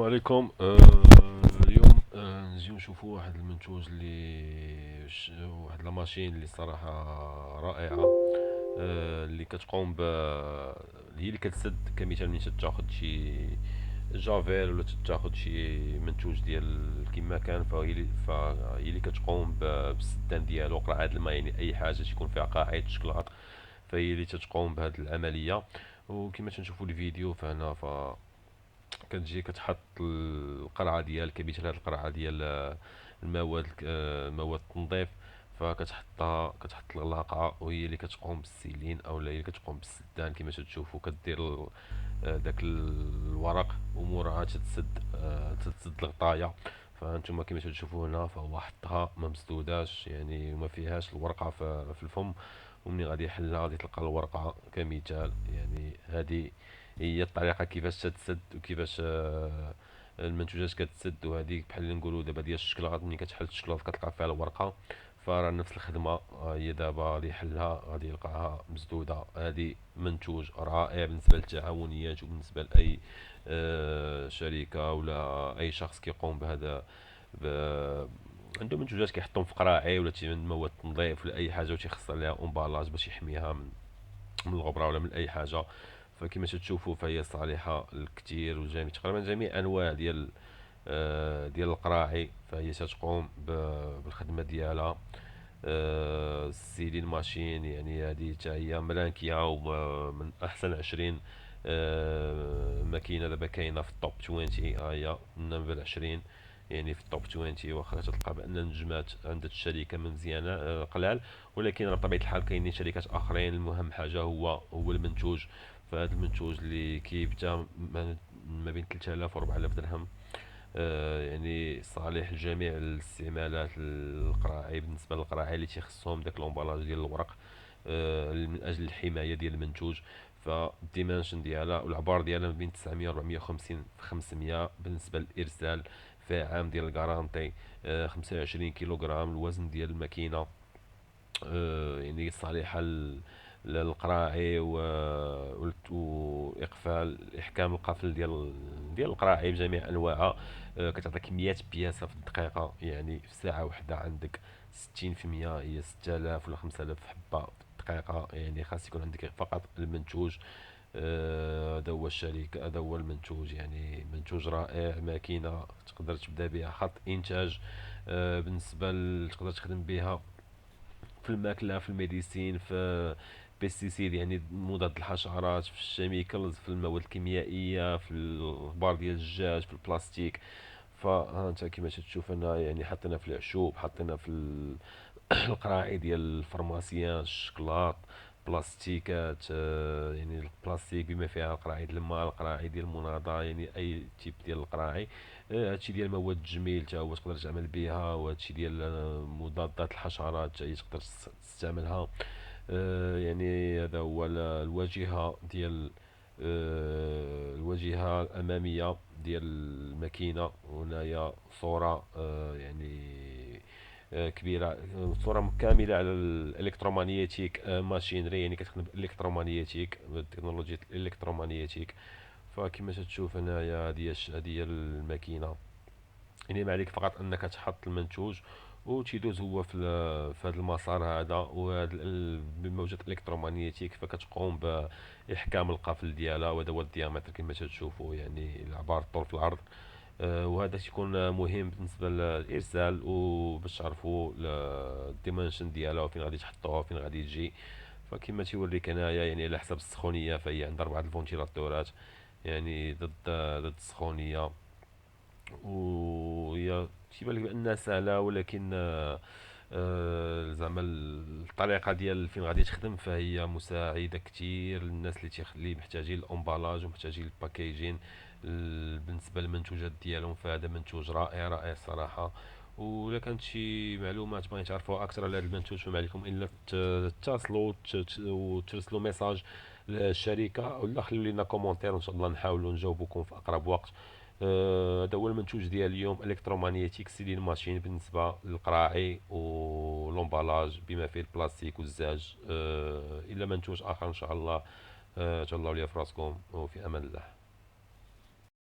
عليكم. اليوم نجيو نشوفوا واحد المنتوج واحد لا ماشين اللي صراحة رائعة. اللي كتقوم هي اللي كتسد كمثال ملي تاخد شي جافيل ولا تاخد شي منتوج ديال كيما كان، فهي اللي كتقوم بالسدان ديالو، قرعة الماء، يعني اي حاجة تكون فيها قاعدة الشكلاط فهي اللي تتقوم بهذه العملية. وكما تنشوفوا الفيديو فهنا كتجي كتحط القرعه ديال كمثال هاد القرعه ديال مواد التنظيف، كتحط الغلاقه وهي اللي كتقوم بالسيلين او هي اللي كتقوم بالسدان كما تشوفوا. كدير داك الورق وموراها تتسد الغطايه. فانتم كما تشوفوا هنا فهو حطها ما مسدوداش يعني وما فيهاش الورقه في الفم. ومني غادي يحلها غادي تلقى الورقه كمثال. يعني هذه هي الطريقه كيفاش تتسد وكيفاش المنتوجات كتسد. وهذه بحال اللي نقولوا دابا ديال الشكلاط، ملي كتحل الشكلاط كتلقى فيها الورقه، فراه نفس الخدمه. هي دابا غادي يحلها غادي يلقاها مسدوده. هذه منتوج رائع بالنسبه للتعاونيات وبالنسبه لاي شركه ولا اي شخص كيقوم بهذا عنده منتوجات كيحطهم في قراعي ولا مواد تنظيف ولا اي حاجه وتيخص عليها امبالاج باش يحميها من الغبره ولا من اي حاجه. فكما تشوفوا فهي صالحه للكثير وجميع تقريبا جميع انواع ديال القراعي، فهي تتقوم بالخدمه ديالها. السيلين ماشين يعني هذه حتى هي ملانكيه ومن احسن 20 ماكينه دابا كاينه في التوب 20. ها هي النمبر 20 يعني في التوب 20. واخا تلقى بان النجمات عند الشركه مزيانه قلال، ولكن راه بطبيعه الحال كاينين شركات اخرين. المهم حاجه هو المنتوج. فهذا المنتوج اللي كيبدا ما بين 3000 و 4000 درهم. يعني صالح لجميع الاستعمالات القراعي. بالنسبه للقراعي اللي تيخصهم داك لومبالاج ديال الورق من اجل الحمايه ديال المنتوج، فالديمنشن ديالها والعبار ديالها ما بين 900 و 450 في 500. بالنسبه للارسال فيها عام ديال الكارانتي. 25 كيلوغرام الوزن ديال الماكينه. يعني صالحة للقراعي وإقفال إحكام القفل ديال القراعي بجميع أنواعها. كتعطي كميات بياسة في الدقيقة، يعني في ساعة واحدة عندك 60%، هي 6000 ولا 5000 حبة في الدقيقة. يعني خاص يكون عندك فقط المنتوج. هذا هو الشركة، هذا هو المنتوج. يعني منتوج رائع، ماكينة تقدر تبدا بها خط إنتاج. بالنسبة تقدر تخدم بها في الماكله، في الميديسين، في بيستيسيد يعني مضاد الحشرات، في الشيميكلز، في المواد الكيميائيه، في البار ديال الدجاج، في البلاستيك. فها انت كما تشوف هنا يعني حطينا في العشوب، حطينا في القراعي ديال الفارماسيان، الشكلاط، بلاستيكات. يعني البلاستيك بما فيها القراعي ديال الماء، القراعي ديال المناضة، يعني اي تيب ديال القراعي. هادشي ديال مواد التجميل تا هو تقدر تعمل بها. وهادشي ديال مضادات الحشرات تا هي تقدر تستعملها. يعني هذا هو الواجهة ديال الواجهة الأمامية ديال الماكينة. هنايا صورة يعني كبيرة، صورة كاملة على الإلكترومagnetic ماشينري، يعني كتخدم بالإلكترومagnetic بالتكنولوجيا الإلكترومagnetic. فكما تشوف هنايا هذه هي الماكينة. يعني ما عليك فقط انك تحط المنتوج وتيدوز هو في هذا المسار هذا، وهذا بالموجات الالكترومغناطيسيه فكتقوم باحكام القفل ديالها. وهذا هو الديامتر كما تشوفوا، يعني العبار الطول في العرض. وهذا تيكون مهم بالنسبه للارسال وباش تعرفوا الديمنشن ديالها وفين غادي تحطوها وفين غادي تجي. فكما تيوريك هنايا يعني على حسب السخونيه فهي عندها 4 الفونتيلاتورات يعني ضد السخونيه. وهي تيبان لك بانها سهله، ولكن زعما الطريقه ديال فين غادي تخدم فهي مساعده كتير للناس اللي محتاجين الامبالاج ومحتاجين الباكيجين. بالنسبه للمنتوجات ديالهم فهذا منتوج رائع رائع الصراحه. ولا كانت شي معلومات بغيتي تعرفوها اكثر على هذا المنتوج فما عليكم الا تتصلوا وترسلوا ميساج للشركه ولا خلوا لنا كومونتير وان شاء الله نحاولوا نجاوبكم في اقرب وقت. هذا هو المنتوج ديال اليوم، الكترومagnetic سيلين ماشين بالنسبه للقراعي ولومبالاج بما فيه البلاستيك والزاج. الا منتوج اخر ان شاء الله. تهلاو ليا في راسكم وفي امان الله.